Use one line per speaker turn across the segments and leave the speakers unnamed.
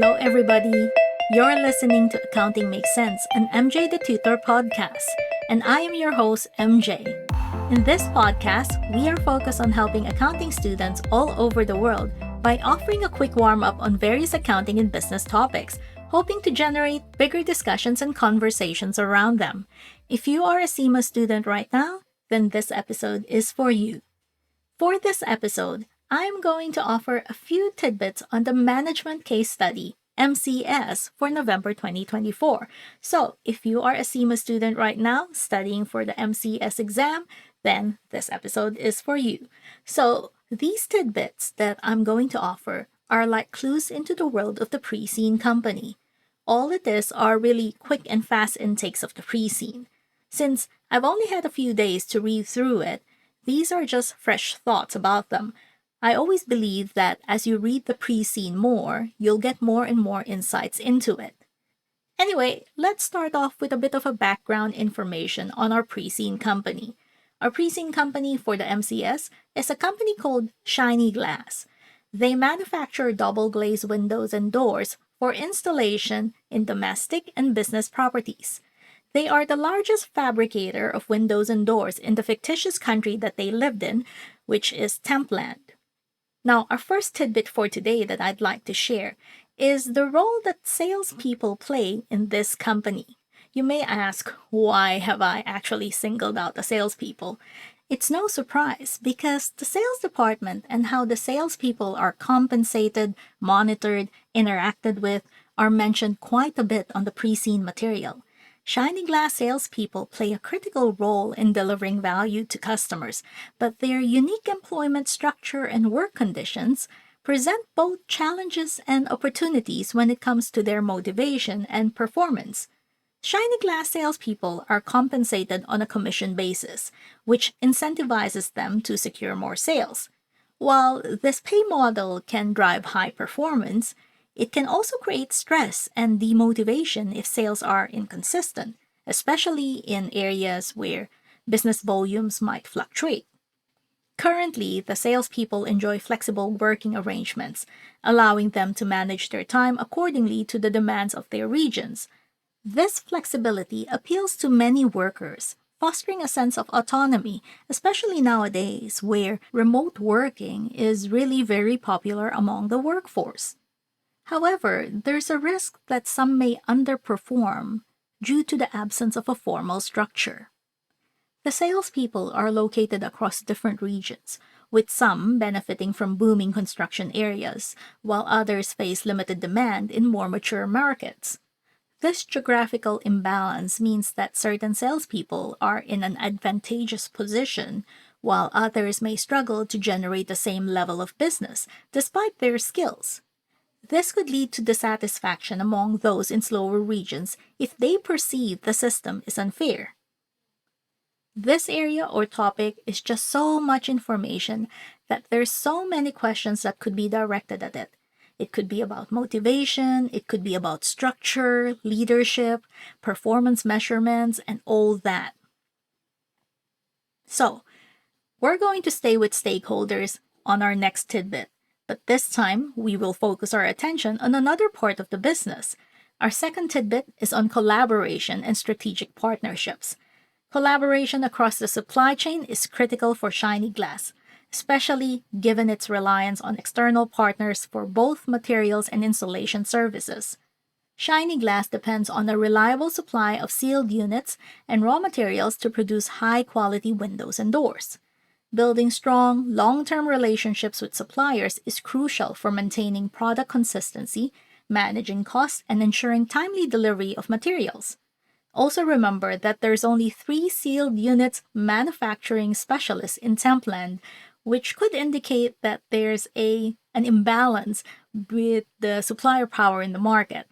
Hello, everybody. You're listening to Accounting Makes Sense, an MJ the Tutor podcast, and I am your host, MJ. In this podcast, we are focused on helping accounting students all over the world by offering a quick warm up on various accounting and business topics, hoping to generate bigger discussions and conversations around them. If you are a CIMA student right now, then this episode is for you. For this episode, I'm going to offer a few tidbits on the management case study, MCS, for November 2024. So, if you are a CIMA student right now studying for the MCS exam, then this episode is for you. So, these tidbits that I'm going to offer are like clues into the world of the pre-scene company. All it is are really quick and fast intakes of the pre-scene. Since I've only had a few days to read through it, these are just fresh thoughts about them. I always believe that as you read the pre-scene more, you'll get more and more insights into it. Anyway, let's start off with a bit of a background information on our pre-scene company. Our pre-scene company for the MCS is a company called Shiny Glass. They manufacture double glazed windows and doors for installation in domestic and business properties. They are the largest fabricator of windows and doors in the fictitious country that they lived in, which is Templand. Now, our first tidbit for today that I'd like to share is the role that salespeople play in this company. You may ask, why have I actually singled out the salespeople? It's no surprise because the sales department and how the salespeople are compensated, monitored, interacted with are mentioned quite a bit on the pre-scene material. Shiny Glass salespeople play a critical role in delivering value to customers, but their unique employment structure and work conditions present both challenges and opportunities when it comes to their motivation and performance. Shiny Glass salespeople are compensated on a commission basis, which incentivizes them to secure more sales. While this pay model can drive high performance, it can also create stress and demotivation if sales are inconsistent, especially in areas where business volumes might fluctuate. Currently, the salespeople enjoy flexible working arrangements, allowing them to manage their time accordingly to the demands of their regions. This flexibility appeals to many workers, fostering a sense of autonomy, especially nowadays where remote working is really very popular among the workforce. However, there's a risk that some may underperform due to the absence of a formal structure. The salespeople are located across different regions, with some benefiting from booming construction areas, while others face limited demand in more mature markets. This geographical imbalance means that certain salespeople are in an advantageous position, while others may struggle to generate the same level of business despite their skills. This could lead to dissatisfaction among those in slower regions if they perceive the system is unfair. This area or topic is just so much information that there's so many questions that could be directed at it. It could be about motivation, it could be about structure, leadership, performance measurements, and all that. So, we're going to stay with stakeholders on our next tidbit. But this time, we will focus our attention on another part of the business. Our second tidbit is on collaboration and strategic partnerships. Collaboration across the supply chain is critical for Shiny Glass, especially given its reliance on external partners for both materials and installation services. Shiny Glass depends on a reliable supply of sealed units and raw materials to produce high-quality windows and doors. Building strong, long-term relationships with suppliers is crucial for maintaining product consistency, managing costs, and ensuring timely delivery of materials. Also remember that there's only 3 sealed units manufacturing specialists in Templand, which could indicate that there's an imbalance with the supplier power in the market.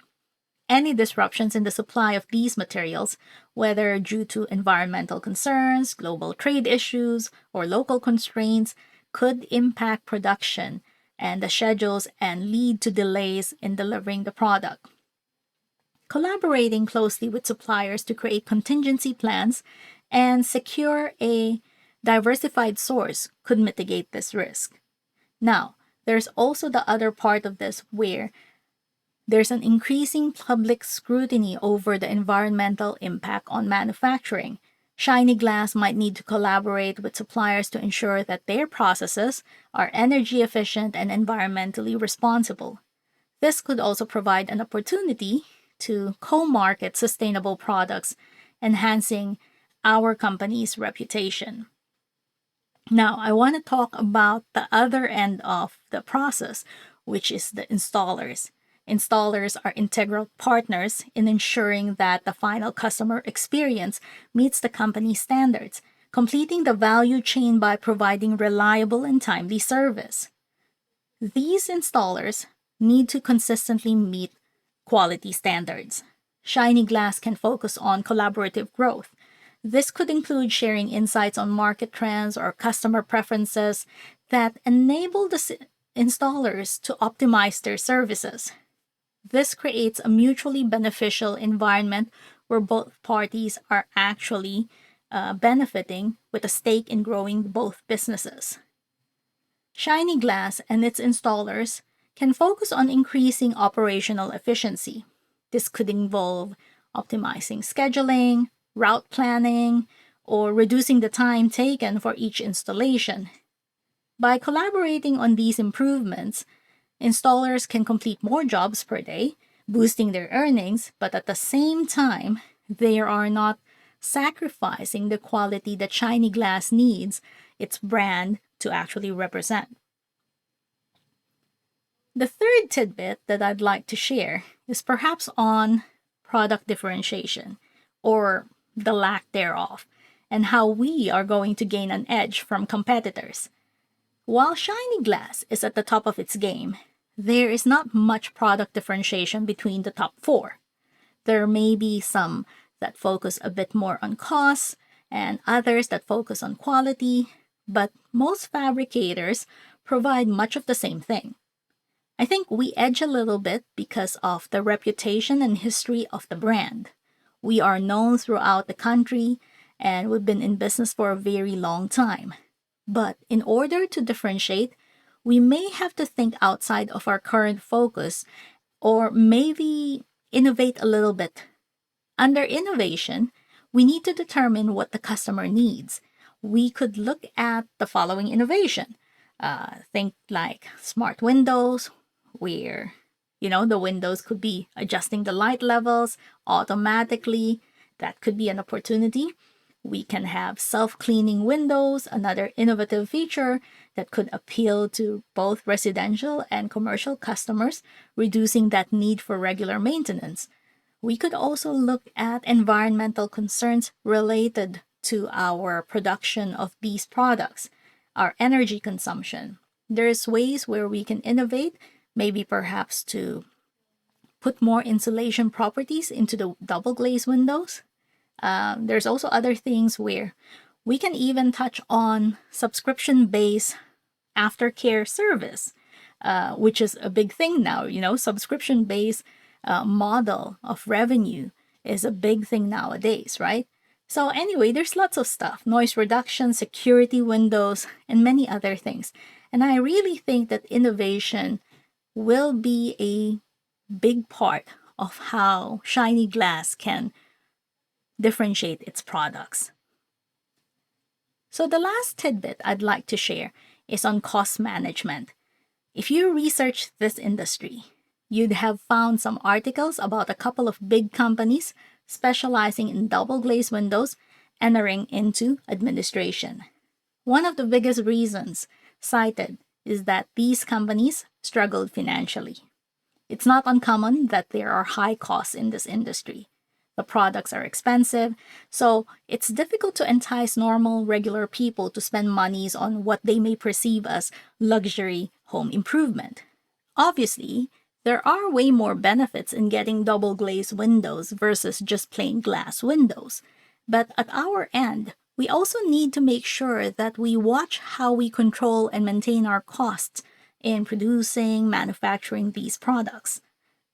Any disruptions in the supply of these materials, whether due to environmental concerns, global trade issues, or local constraints, could impact production and the schedules and lead to delays in delivering the product. Collaborating closely with suppliers to create contingency plans and secure a diversified source could mitigate this risk. Now, there's also the other part of this where There's an increasing public scrutiny over the environmental impact on manufacturing. Shiny Glass might need to collaborate with suppliers to ensure that their processes are energy efficient and environmentally responsible. This could also provide an opportunity to co-market sustainable products, enhancing our company's reputation. Now, I want to talk about the other end of the process, which is the installers. Installers are integral partners in ensuring that the final customer experience meets the company's standards, completing the value chain by providing reliable and timely service. These installers need to consistently meet quality standards. Shiny Glass can focus on collaborative growth. This could include sharing insights on market trends or customer preferences that enable the installers to optimize their services. This creates a mutually beneficial environment where both parties are actually benefiting with a stake in growing both businesses. Shiny Glass and its installers can focus on increasing operational efficiency. This could involve optimizing scheduling, route planning, or reducing the time taken for each installation. By collaborating on these improvements, installers can complete more jobs per day, boosting their earnings, but at the same time, they are not sacrificing the quality that Shiny Glass needs its brand to actually represent. The third tidbit that I'd like to share is perhaps on product differentiation, or the lack thereof, and how we are going to gain an edge from competitors. While Shiny Glass is at the top of its game, there is not much product differentiation between the top four. There may be some that focus a bit more on costs and others that focus on quality, but most fabricators provide much of the same thing. I think we edge a little bit because of the reputation and history of the brand. We are known throughout the country and we've been in business for a very long time. But in order to differentiate, we may have to think outside of our current focus or maybe innovate a little bit. Under innovation, we need to determine what the customer needs. We could look at the following innovation. Think like smart windows, where the windows could be adjusting the light levels automatically. That could be an opportunity. We can have self-cleaning windows, another innovative feature that could appeal to both residential and commercial customers, reducing that need for regular maintenance. We could also look at environmental concerns related to our production of these products, our energy consumption. There's ways where we can innovate, maybe perhaps to put more insulation properties into the double glazed windows. There's also other things where we can even touch on subscription-based aftercare service, which is a big thing now. Subscription-based model of revenue is a big thing nowadays, right? So anyway, there's lots of stuff: noise reduction, security windows, and many other things. And I really think that innovation will be a big part of how Shiny Glass can differentiate its products. So the last tidbit I'd like to share is on cost management. If you research this industry, you'd have found some articles about a couple of big companies specializing in double glazed windows entering into administration. One of the biggest reasons cited is that these companies struggled financially. It's not uncommon that there are high costs in this industry. The products are expensive, so it's difficult to entice normal, regular people to spend monies on what they may perceive as luxury home improvement. Obviously, there are way more benefits in getting double glazed windows versus just plain glass windows. But at our end, we also need to make sure that we watch how we control and maintain our costs in producing, manufacturing these products.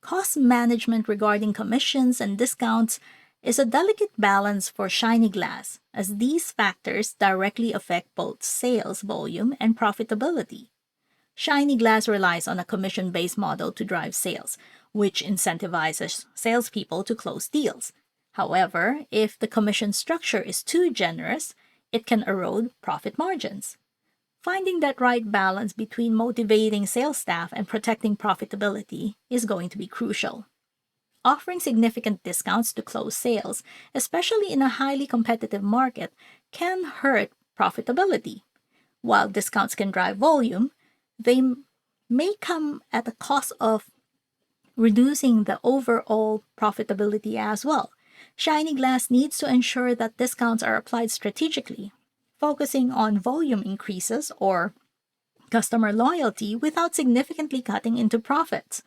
Cost management regarding commissions and discounts is a delicate balance for Shiny Glass, as these factors directly affect both sales volume and profitability. Shiny Glass relies on a commission-based model to drive sales, which incentivizes salespeople to close deals. However, if the commission structure is too generous, it can erode profit margins. Finding that right balance between motivating sales staff and protecting profitability is going to be crucial. Offering significant discounts to close sales, especially in a highly competitive market, can hurt profitability. While discounts can drive volume, they may come at the cost of reducing the overall profitability as well. Shiny Glass needs to ensure that discounts are applied strategically, focusing on volume increases or customer loyalty without significantly cutting into profits.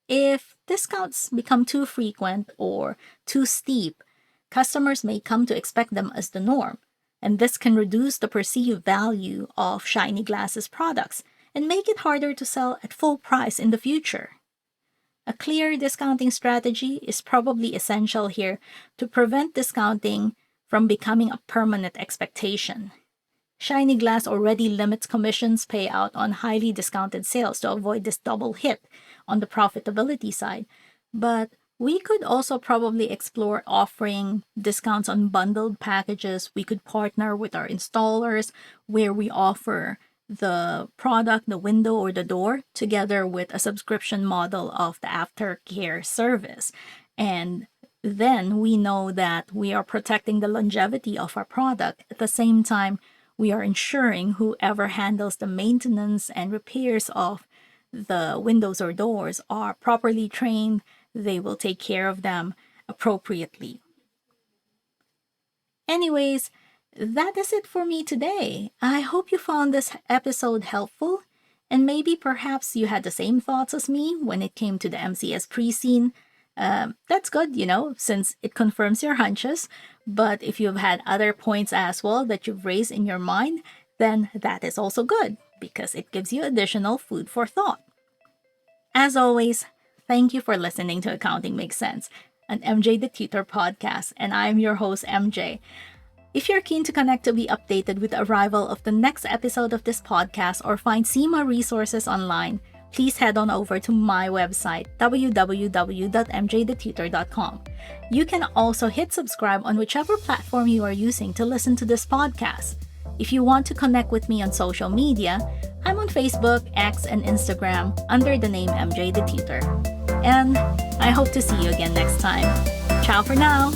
If discounts become too frequent or too steep, customers may come to expect them as the norm, and this can reduce the perceived value of Shiny Glass's products and make it harder to sell at full price in the future. A clear discounting strategy is probably essential here to prevent discounting from becoming a permanent expectation. Shiny Glass already limits commissions payout on highly discounted sales to avoid this double hit on the profitability side, but we could also probably explore offering discounts on bundled packages. We could partner with our installers where we offer the product, the window, or the door together with a subscription model of the aftercare service. And then we know that we are protecting the longevity of our product. At the same time, we are ensuring whoever handles the maintenance and repairs of the windows or doors are properly trained. They will take care of them appropriately. Anyways, that is it for me today. I hope you found this episode helpful, and maybe perhaps you had the same thoughts as me when it came to the MCS pre-scene. That's good, since it confirms your hunches. But if you've had other points as well that you've raised in your mind, then that is also good because it gives you additional food for thought. As always, thank you for listening to Accounting Makes Sense, an MJ the Tutor podcast, and I'm your host, MJ. If you're keen to connect to be updated with the arrival of the next episode of this podcast or find CIMA resources online, please head on over to my website, www.mjthetutor.com. You can also hit subscribe on whichever platform you are using to listen to this podcast. If you want to connect with me on social media, I'm on Facebook, X, and Instagram under the name MJ the Tutor. And I hope to see you again next time. Ciao for now!